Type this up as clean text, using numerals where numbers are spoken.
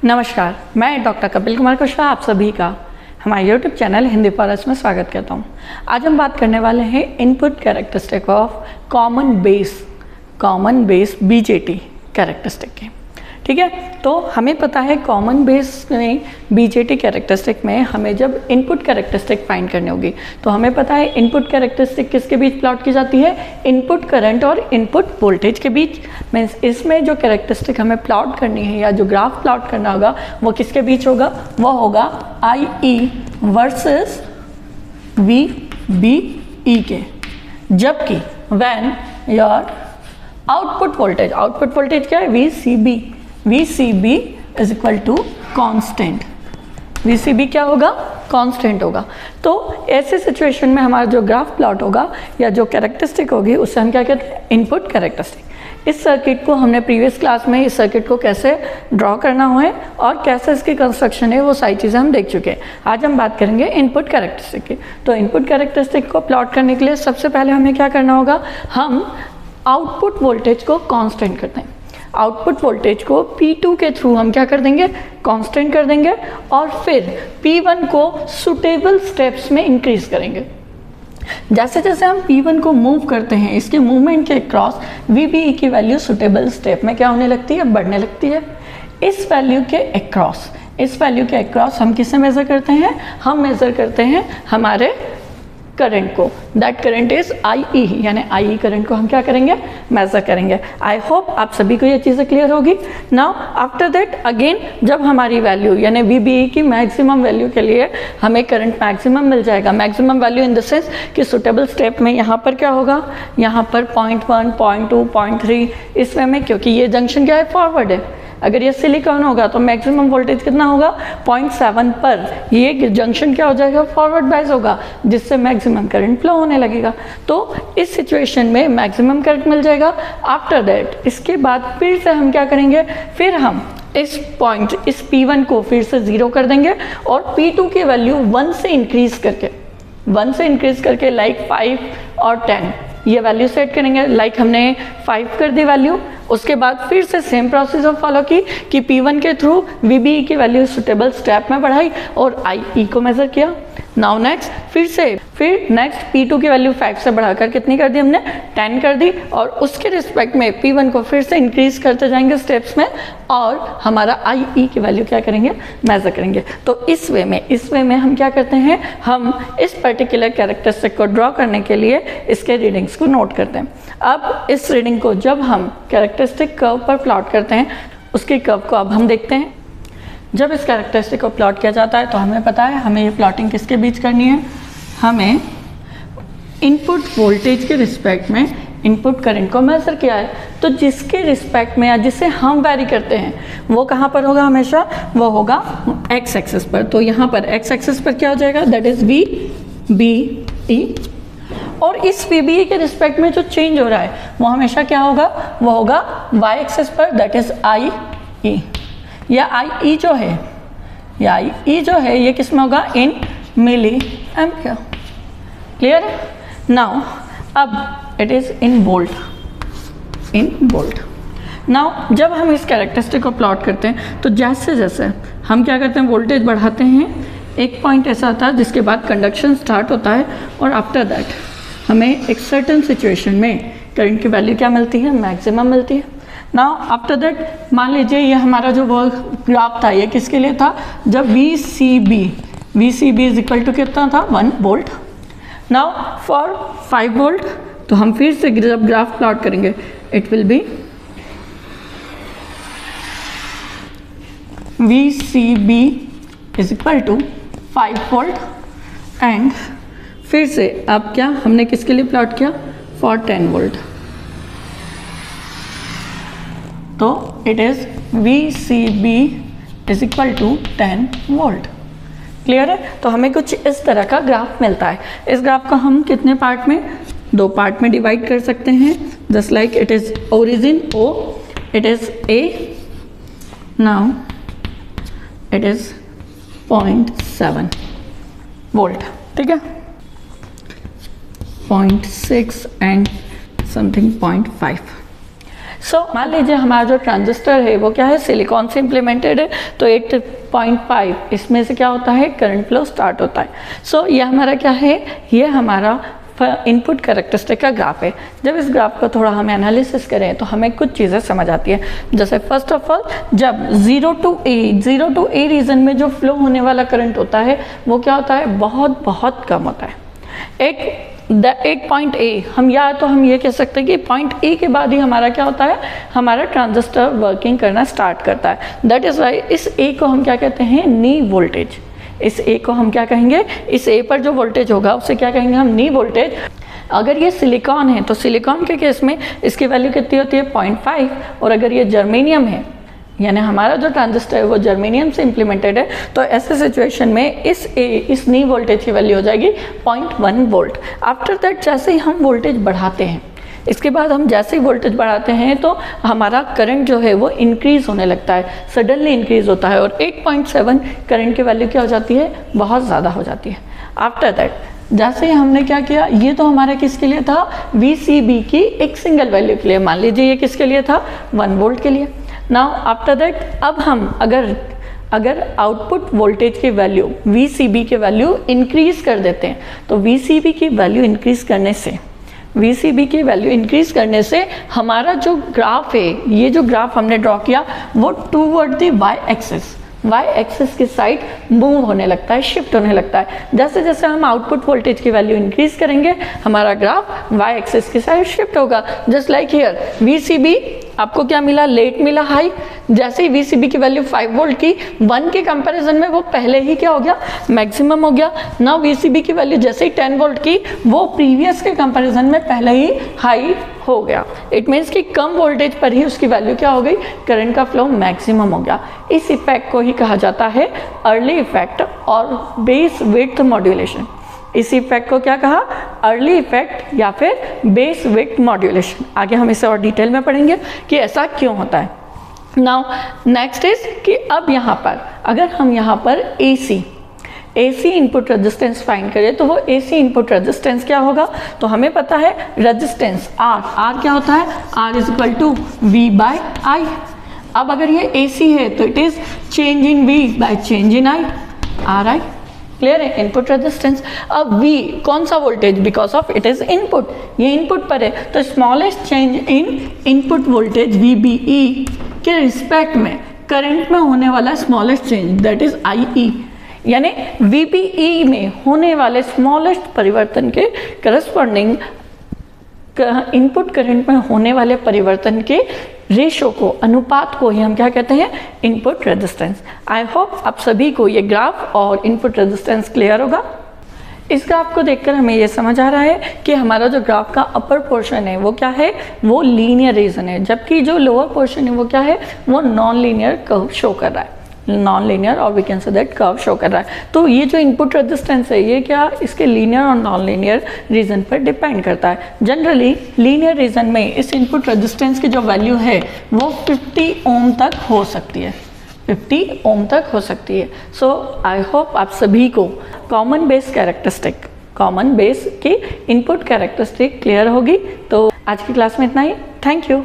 नमस्कार, मैं डॉक्टर कपिल कुमार कुशवाहा आप सभी का हमारे YouTube channel Hindi for us में स्वागत करता हूँ। आज हम बात करने वाले हैं input characteristic of common base BJT characteristic के। ठीक है, तो हमें पता है कॉमन बेस में बीजेटी कैरेक्टरिस्टिक में हमें जब इनपुट कैरेक्टरिस्टिक फाइंड करनी होगी तो हमें पता है इनपुट कैरेक्टरिस्टिक किसके बीच प्लॉट की जाती है, इनपुट करंट और इनपुट वोल्टेज के बीच। मीन्स इसमें जो कैरेक्टरिस्टिक हमें प्लॉट करनी है या जो ग्राफ प्लॉट करना होगा वो किसके बीच होगा, वो होगा IE वर्सेस VBE के। जबकि व्हेन योर आउटपुट वोल्टेज क्या है, VCB is equal to constant. VCB क्या होगा, कॉन्स्टेंट होगा। तो ऐसे सिचुएशन में हमारा जो ग्राफ प्लॉट होगा या जो कैरेक्टरिस्टिक होगी उससे हम क्या कहते हैं, इनपुट कैरेक्टरिस्टिक। इस सर्किट को हमने प्रीवियस क्लास में इस सर्किट को कैसे ड्रॉ करना है और कैसे इसकी कंस्ट्रक्शन है वो सारी चीज़ें हम देख चुके हैं। आज हम बात करेंगे इनपुट कैरेक्टरिस्टिक की। तो इनपुट कैरेक्टरिस्टिक को प्लॉट करने के लिए सबसे पहले हमें क्या करना होगा, हम आउटपुट वोल्टेज को कांस्टेंट करते हैं। आउटपुट वोल्टेज को P2 के थ्रू हम क्या कर देंगे, कांस्टेंट कर देंगे और फिर P1 को सुटेबल स्टेप्स में इंक्रीज करेंगे। जैसे जैसे हम P1 को मूव करते हैं इसके मूवमेंट के क्रॉस VBE की वैल्यू सुटेबल स्टेप में क्या होने लगती है, बढ़ने लगती है। इस वैल्यू के अक्रॉस हम किसे मेज़र करते हैं, हम मेज़र करते हैं हमारे करंट को। दैट करंट इज IE, यानी IE करंट को हम क्या करेंगे, मेजर करेंगे। आई होप आप सभी को ये चीज़ें क्लियर होगी। नाउ आफ्टर दैट अगेन जब हमारी वैल्यू यानी VBE की मैक्सिमम वैल्यू के लिए हमें करंट मैक्सिमम मिल जाएगा, maximum value in the sense कि सुटेबल स्टेप में यहाँ पर क्या होगा, यहाँ पर 0.1, 0.2, 0.3 इस वे में, क्योंकि ये जंक्शन क्या है, फॉरवर्ड है। अगर ये सिलिकॉन होगा तो मैक्सिमम वोल्टेज कितना होगा, 0.7 पर ये जंक्शन क्या हो जाएगा, फॉरवर्ड बायस होगा, जिससे मैक्सिमम करंट फ्लो होने लगेगा। तो इस सिचुएशन में मैक्सिमम करंट मिल जाएगा। आफ्टर दैट इसके बाद फिर से हम क्या करेंगे, फिर हम इस P1 को फिर से 0 कर देंगे और P2 की वैल्यू 1 से इंक्रीज करके लाइक 5 और 10 ये वैल्यू सेट करेंगे। लाइक हमने 5 कर दी वैल्यू, उसके बाद फिर से सेम प्रोसेस ऑफ फॉलो की कि P1 के थ्रू VBE की वैल्यू सुटेबल स्टेप में बढ़ाई और IE को मेजर किया। नाउ नेक्स्ट फिर नेक्स्ट P2 की वैल्यू 5 से बढ़ाकर कितनी कर दी हमने, 10 कर दी और उसके रिस्पेक्ट में P1 को फिर से इंक्रीज करते जाएंगे स्टेप्स में और हमारा IE की वैल्यू क्या करेंगे, मेजर करेंगे। तो इस वे में हम क्या करते हैं, हम इस पर्टिकुलर कैरेक्टरिस्टिक को ड्रॉ करने के लिए इसके रीडिंग्स को नोट करते हैं। अब इस रीडिंग को जब हम कैरेक्टरिस्टिक कर्व पर प्लॉट करते हैं उसके कर्व को अब हम देखते हैं। जब इस कैरेक्टरिस्टिक को प्लॉट किया जाता है तो हमें पता है हमें ये प्लॉटिंग किसके बीच करनी है, हमें इनपुट वोल्टेज के रिस्पेक्ट में इनपुट करंट को मेजर किया है तो जिसके रिस्पेक्ट में या जिसे हम वैरी करते हैं वो कहाँ पर होगा, हमेशा वो होगा एक्स एक्सिस पर। तो यहाँ पर एक्स एक्सिस पर क्या हो जाएगा, दैट इज VBE और इस VBE के रिस्पेक्ट में जो चेंज हो रहा है वो हमेशा क्या होगा, वो होगा y एक्सिस पर, दैट इज IE। या IE जो है ये किस में होगा, इन मिली एम्पियर। क्लियर है। नाउ अब it is in volt. Now जब हम इस कैरेक्टरिस्टिक को प्लॉट करते हैं तो जैसे जैसे हम क्या करते हैं, वोल्टेज बढ़ाते हैं, एक पॉइंट ऐसा आता है जिसके बाद कंडक्शन स्टार्ट होता है और आफ्टर दैट हमें एक सर्टेन सिचुएशन में करंट की वैल्यू क्या मिलती है, मैक्सिमम मिलती है। नाउ आफ्टर दैट मान लीजिए ये हमारा जो वो ग्राफ था ये किसके लिए था, जब VCB इज इक्वल टू कितना था, 1 वोल्ट। नाउ फॉर 5 वोल्ट तो हम फिर से जब ग्राफ प्लॉट करेंगे it will be VCB is equal to 5 volt and फिर से अब क्या हमने किसके लिए प्लॉट किया, फॉर 10 वोल्ट। तो it is VCB is equal to 10 volt. Clear है। तो हमें कुछ इस तरह का ग्राफ मिलता है। इस ग्राफ को हम कितने पार्ट में, 2 पार्ट में डिवाइड कर सकते हैं। Just like it is origin O, it is A, now it is 0.7 volt. ठीक है, 0.6 एंड समथिंग 0.5। सो मान लीजिए हमारा जो ट्रांजिस्टर है वो क्या है, सिलिकॉन से इम्प्लीमेंटेड है, तो 8.5 इसमें से क्या होता है, करंट फ्लो स्टार्ट होता है। सो ये हमारा क्या है, ये हमारा इनपुट कैरेक्टरिस्टिक का ग्राफ है। जब इस ग्राफ को थोड़ा हम एनालिसिस करें तो हमें कुछ चीज़ें समझ आती है। जैसे फर्स्ट ऑफ ऑल, जब 0 to A रीजन में जो फ्लो होने वाला करंट होता है वो क्या होता है, बहुत बहुत कम होता है। एक पॉइंट ए, हम ये कह सकते हैं कि पॉइंट ए के बाद ही हमारा क्या होता है, हमारा ट्रांजिस्टर वर्किंग करना स्टार्ट करता है। दैट इज़ वाई इस ए को हम क्या कहते हैं, नी वोल्टेज। इस ए को हम क्या कहेंगे, इस ए पर जो वोल्टेज होगा उसे क्या कहेंगे हम, नी वोल्टेज। अगर ये सिलिकॉन है तो सिलिकॉन के केस में इसकी वैल्यू कितनी होती है, 0.5। और अगर ये जर्मेनियम है, यानी हमारा जो ट्रांजिस्टर है वो जर्मेनियम से इम्प्लीमेंटेड है, तो ऐसे सिचुएशन में इस नी वोल्टेज की वैल्यू हो जाएगी 0.1 वोल्ट। आफ्टर दैट जैसे ही हम वोल्टेज बढ़ाते हैं, इसके बाद हम जैसे ही वोल्टेज बढ़ाते हैं तो हमारा करंट जो है वो इंक्रीज़ होने लगता है, सडनली इंक्रीज़ होता है, और 8.7 करंट की वैल्यू क्या हो जाती है, बहुत ज़्यादा हो जाती है। आफ्टर दैट जैसे ही हमने क्या किया, ये तो हमारा किसके लिए था, VCB की एक सिंगल वैल्यू के लिए। मान लीजिए ये किसके लिए था, 1 वोल्ट के लिए। नाउ आफ्टर दैट अब हम अगर आउटपुट वोल्टेज की वैल्यू VCB की वैल्यू इंक्रीज कर देते हैं, तो VCB की वैल्यू इंक्रीज करने से हमारा जो ग्राफ है, ये जो ग्राफ हमने ड्रॉ किया वो टूवर्ड द वाई एक्सिस की साइड मूव होने लगता है, शिफ्ट होने लगता है। जैसे जैसे हम आउटपुट वोल्टेज की वैल्यू इंक्रीज करेंगे, हमारा ग्राफ वाई एक्सिस की साइड शिफ्ट होगा। जस्ट लाइक हियर, VCB आपको क्या मिला, लेट मिला हाई। जैसे ही VCB की वैल्यू 5 वोल्ट की 1 के कंपैरिजन में वो पहले ही क्या हो गया, मैक्सिमम हो गया। नाउ VCB की वैल्यू जैसे ही 10 वोल्ट की, वो प्रीवियस के कंपैरिजन में पहले ही हाई हो गया। इट मीन्स कि कम वोल्टेज पर ही उसकी वैल्यू क्या हो गई, करंट का फ्लो मैक्सिमम हो गया। इस इफेक्ट को ही कहा जाता है अर्ली इफेक्ट और बेस विड्थ मॉड्यूलेशन। इस इफेक्ट को क्या कहा, अर्ली इफेक्ट या फिर बेस विड्थ मॉड्यूलेशन। आगे हम इसे और डिटेल में पढ़ेंगे कि ऐसा क्यों होता है। नाउ नेक्स्ट इज कि अब यहाँ पर अगर हम यहाँ पर AC इनपुट रेजिस्टेंस फाइंड करें, तो वो AC इनपुट रेजिस्टेंस क्या होगा, तो हमें पता है रेजिस्टेंस R क्या होता है, R is equal to V/I। अब अगर ये AC है तो it is change in V by change in I, RI। Clear है, इनपुट रेजिस्टेंस। अब V कौन सा voltage, because of it is input, ये इनपुट पर है, तो smallest change in input voltage VBE के रिस्पेक्ट में करंट में होने वाला smallest change that is IE, यानी VBE में होने वाले स्मॉलेस्ट परिवर्तन के करस्पॉन्डिंग इनपुट करंट में होने वाले परिवर्तन के रेशो को, अनुपात को ही हम क्या कहते हैं, इनपुट रेजिस्टेंस। आई होप आप सभी को ये ग्राफ और इनपुट रेजिस्टेंस क्लियर होगा। इस ग्राफ को देखकर हमें ये समझ आ रहा है कि हमारा जो ग्राफ का अपर पोर्शन है वो क्या है, वो लीनियर रीजन है, जबकि जो लोअर पोर्शन है वो क्या है, वो नॉन लीनियर कर्व शो कर रहा है, नॉन लीनियर और we can say that curve show कर रहा है। तो ये जो इनपुट रेजिस्टेंस है ये क्या इसके लीनियर और नॉन लीनियर रीजन पर डिपेंड करता है। जनरली लीनियर रीजन में इस इनपुट रेजिस्टेंस की जो वैल्यू है वो 50 ओम तक हो सकती है, 50 ओम तक हो सकती है। सो आई होप आप सभी को कॉमन बेस की इनपुट कैरेक्टरिस्टिक क्लियर होगी। तो आज की क्लास में इतना ही, थैंक यू।